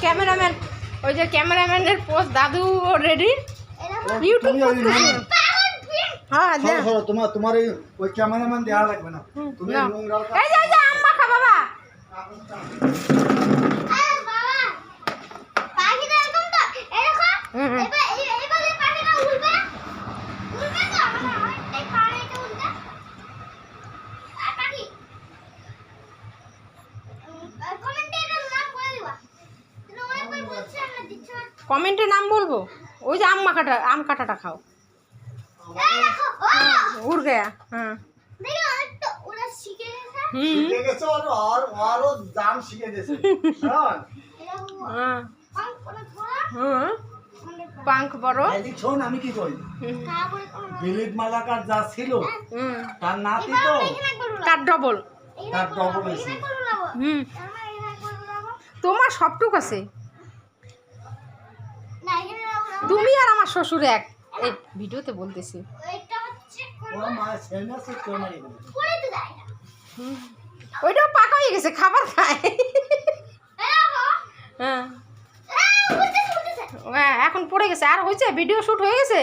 Cameraman, ওই যে ক্যামেরাম্যানের post দাদু রেডি ইউটিউব হ্যাঁ তোমার ওই ক্যামেরাম্যান দেওয়া লাগবে না, তুমি এই যে আম মাখা বাবা কমেন্টে নাম বলবো। ওই যে আম কাটাটা খাও উড় গয়া। হ্যাঁ পাঙ্ক বড়। শোন আমি কি করি, দিলীপ মালাকার যা ছিল তার নাতি তো তার ডবল হয়েছে। তোমার সবটুক আছে, তুমি আর আমার শ্বশুর এক। এই ভিডিওতে বলতেছি ওইটাও পাকা হয়ে গেছে, খাবার খায়। হ্যাঁ এখন পড়ে গেছে, আর হয়েছে ভিডিও শুট হয়ে গেছে।